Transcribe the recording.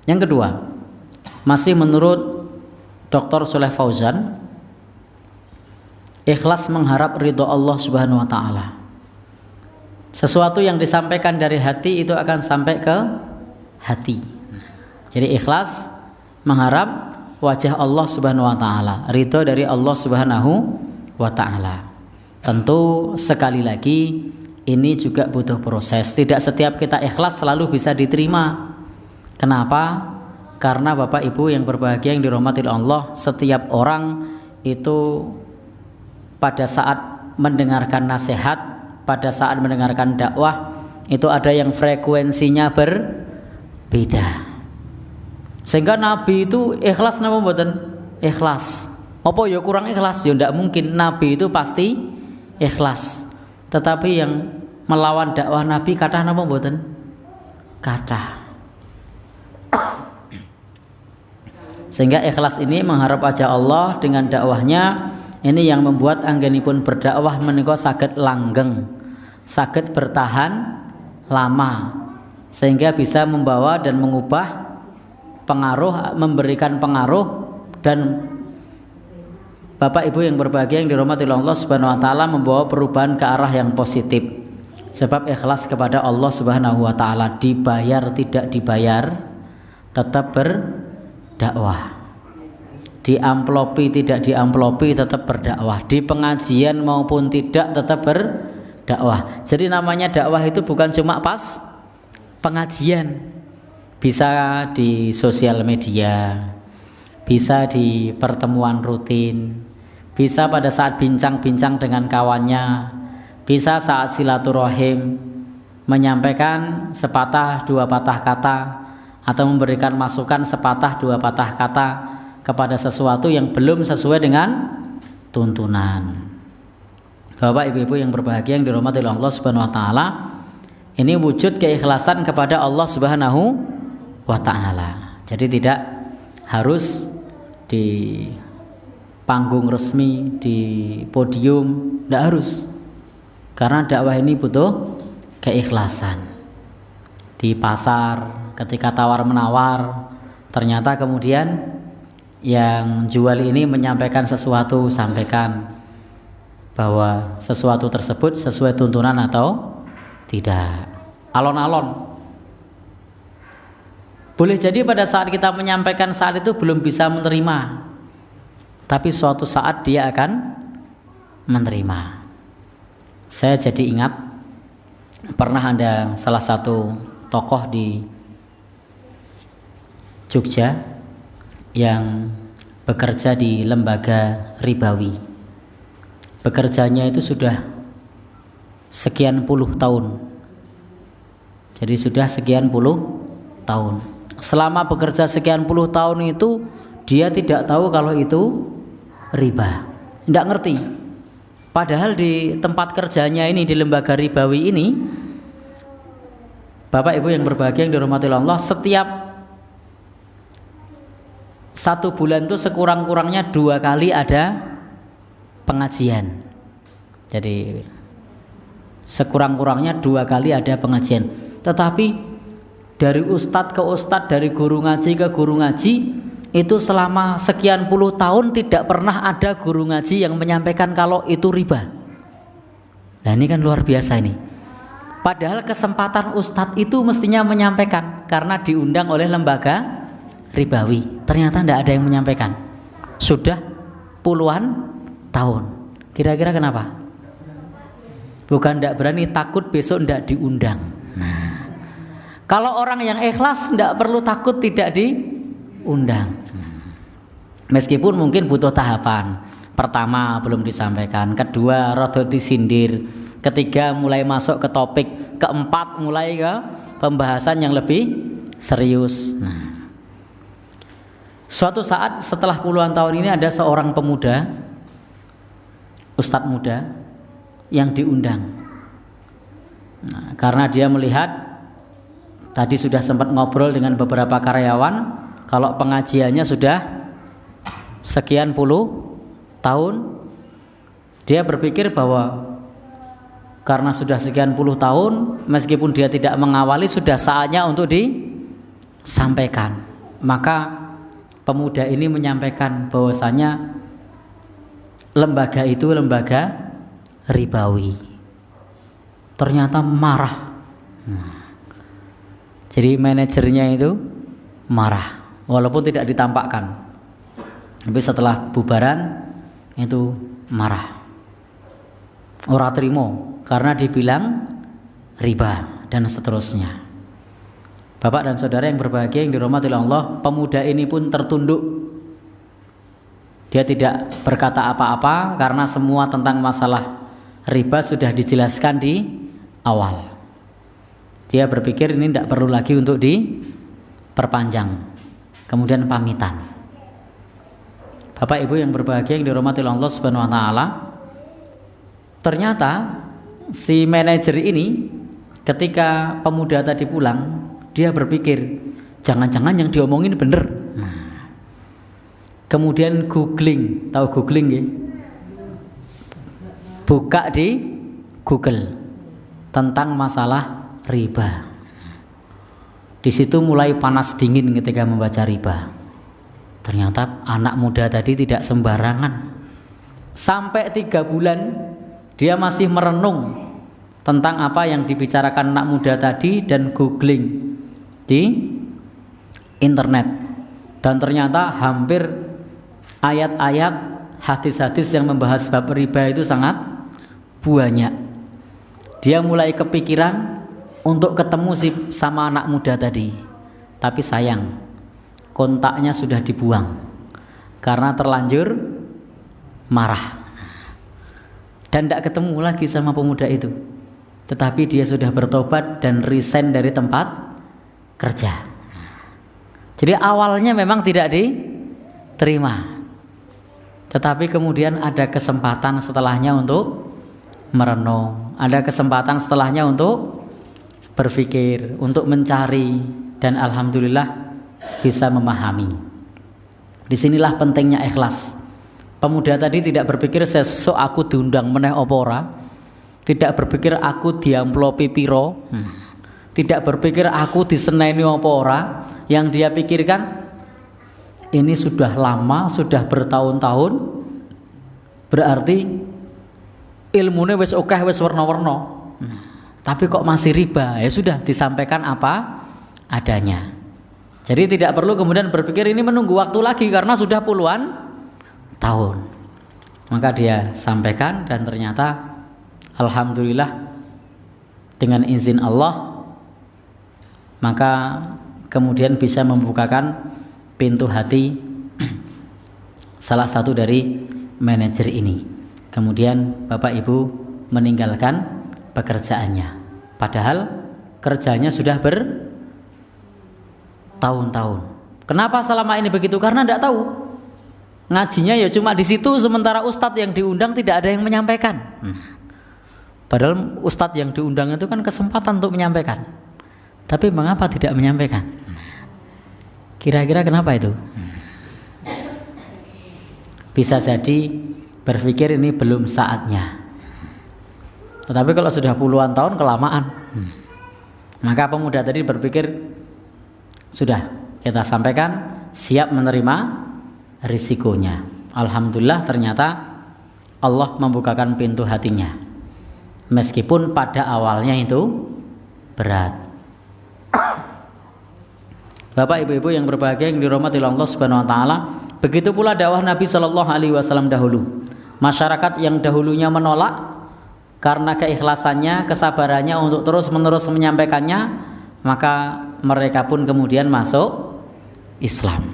Yang kedua, masih menurut Dr. Shalih Fauzan, ikhlas mengharap ridho Allah Subhanahu wa taala. Sesuatu yang disampaikan dari hati itu akan sampai ke hati. Jadi ikhlas mengharap wajah Allah Subhanahu wa taala, ridho dari Allah Subhanahu wa taala. Tentu sekali lagi ini juga butuh proses. Tidak setiap kita ikhlas selalu bisa diterima. Kenapa? Karena Bapak Ibu yang berbahagia yang dirahmati Allah, setiap orang itu pada saat mendengarkan nasihat, pada saat mendengarkan dakwah, itu ada yang frekuensinya berbeda. Sehingga Nabi itu ikhlas napa mboten? Ikhlas. Apa ya kurang ikhlas? Ya ndak mungkin. Nabi itu pasti ikhlas. Tetapi yang melawan dakwah Nabi kathah napa mboten? Kathah. Sehingga ikhlas ini mengharap wajah Allah dengan dakwahnya, ini yang membuat anggenipun berdakwah menika saged langgeng, saged bertahan lama, sehingga bisa membawa dan mengubah pengaruh, memberikan pengaruh, dan Bapak Ibu yang berbahagia yang dirahmati Allah Subhanahu wa taala membawa perubahan ke arah yang positif. Sebab ikhlas kepada Allah Subhanahu wa taala, dibayar tidak dibayar tetap berdakwah. Diamplopi tidak diamplopi tetap berdakwah. Di pengajian maupun tidak tetap berdakwah. Jadi namanya dakwah itu bukan cuma pas pengajian. Bisa di sosial media, bisa di pertemuan rutin, bisa pada saat bincang-bincang dengan kawannya, bisa saat silaturahim menyampaikan sepatah dua patah kata atau memberikan masukan sepatah dua patah kata kepada sesuatu yang belum sesuai dengan tuntunan. Bapak Ibu yang berbahagia yang dirahmati Allah Subhanahu wa taala, ini wujud keikhlasan kepada Allah Subhanahu wa ta'ala. Jadi tidak harus di panggung resmi, di podium, tidak harus. Karena dakwah ini butuh keikhlasan. Di pasar, ketika tawar menawar, ternyata kemudian yang jual ini menyampaikan sesuatu, sampaikan bahwa sesuatu tersebut sesuai tuntunan atau tidak. Alon-alon. Boleh jadi pada saat kita menyampaikan saat itu belum bisa menerima, tapi suatu saat dia akan menerima. Saya jadi ingat pernah ada salah satu tokoh di Jogja yang bekerja di lembaga ribawi. Bekerjanya itu sudah sekian puluh tahun. Jadi sudah sekian puluh tahun. Selama bekerja sekian puluh tahun itu dia tidak tahu kalau itu riba, tidak ngerti. Padahal di tempat kerjanya ini, di lembaga ribawi ini, Bapak Ibu yang berbahagia yang dirahmati Allah, setiap satu bulan itu sekurang-kurangnya 2 kali ada pengajian. Jadi sekurang-kurangnya 2 kali ada pengajian. Tetapi dari ustadz ke ustadz, dari guru ngaji ke guru ngaji, itu selama sekian puluh tahun tidak pernah ada guru ngaji yang menyampaikan kalau itu riba. Nah ini kan luar biasa ini. Padahal kesempatan ustadz itu mestinya menyampaikan karena diundang oleh lembaga ribawi. Ternyata tidak ada yang menyampaikan. Sudah puluhan tahun. Kira-kira kenapa? Bukan tidak berani, takut besok tidak diundang. Nah, kalau orang yang ikhlas tidak perlu takut tidak diundang. Meskipun mungkin butuh tahapan. Pertama belum disampaikan, kedua rada disindir, ketiga mulai masuk ke topik, keempat mulai ke pembahasan yang lebih serius. Nah, suatu saat setelah puluhan tahun ini ada seorang pemuda, ustadz muda yang diundang. Nah, karena dia melihat, tadi sudah sempat ngobrol dengan beberapa karyawan, kalau pengajiannya sudah sekian puluh tahun, dia berpikir bahwa karena sudah sekian puluh tahun, meskipun dia tidak mengawali, sudah saatnya untuk disampaikan. Maka pemuda ini menyampaikan bahwasanya lembaga itu lembaga ribawi. Ternyata marah. Jadi manajernya itu marah, walaupun tidak ditampakkan. Tapi setelah bubaran itu marah. Ora trimo karena dibilang riba dan seterusnya. Bapak dan saudara yang berbahagia yang dirahmati Allah, pemuda ini pun tertunduk. Dia tidak berkata apa-apa karena semua tentang masalah riba sudah dijelaskan di awal. Dia berpikir ini tidak perlu lagi untuk diperpanjang. Kemudian pamitan. Bapak Ibu yang berbahagia yang dirahmati Allah Subhanahu wa taala, ternyata si manajer ini ketika pemuda tadi pulang, dia berpikir jangan-jangan yang diomongin bener. Kemudian googling, tahu googling ya? Buka di Google tentang masalah riba. Di situ mulai panas dingin ketika membaca riba. Ternyata anak muda tadi tidak sembarangan. Sampai 3 bulan dia masih merenung tentang apa yang dibicarakan anak muda tadi dan googling di internet. Dan ternyata hampir ayat-ayat, hadis-hadis yang membahas bab riba itu sangat banyak. Dia mulai kepikiran untuk ketemu sama anak muda tadi. Tapi sayang, kontaknya sudah dibuang karena terlanjur marah. Dan tidak ketemu lagi sama pemuda itu. Tetapi dia sudah bertobat dan resign dari tempat kerja. Jadi awalnya memang tidak diterima. Tetapi kemudian ada kesempatan setelahnya untuk merenung, ada kesempatan setelahnya untuk berpikir, untuk mencari, dan alhamdulillah bisa memahami. Disinilah pentingnya ikhlas. Pemuda tadi tidak berpikir sesuk aku diundang meneh apa ora, tidak berpikir aku diamplopi piro, tidak berpikir aku diseneni apa ora. Yang dia pikirkan ini sudah lama, sudah bertahun-tahun, berarti ilmunya wis okeh, wis warna-warna. Tapi kok masih riba? Ya sudah, disampaikan apa adanya. Jadi tidak perlu kemudian berpikir ini menunggu waktu lagi karena sudah puluhan tahun. Maka dia sampaikan dan ternyata alhamdulillah dengan izin Allah maka kemudian bisa membukakan pintu hati salah satu dari manajer ini. Kemudian Bapak Ibu meninggalkan pekerjaannya. Padahal kerjanya sudah bertahun-tahun. Kenapa selama ini begitu? Karena tidak tahu. Ngajinya ya cuma di situ, sementara ustadz yang diundang tidak ada yang menyampaikan. Padahal ustadz yang diundang itu kan kesempatan untuk menyampaikan. Tapi mengapa tidak menyampaikan? Kira-kira kenapa itu? Bisa jadi berpikir ini belum saatnya. Tetapi kalau sudah puluhan tahun kelamaan. Maka pemuda tadi berpikir sudah kita sampaikan, siap menerima risikonya. Alhamdulillah ternyata Allah membukakan pintu hatinya. Meskipun pada awalnya itu berat. Bapak Ibu-ibu yang berbahagia yang dirahmati Allah Subhanahu wa taala, begitu pula dakwah Nabi sallallahu alaihi wasallam dahulu. Masyarakat yang dahulunya menolak karena keikhlasannya, kesabarannya untuk terus-menerus menyampaikannya, maka mereka pun kemudian masuk Islam.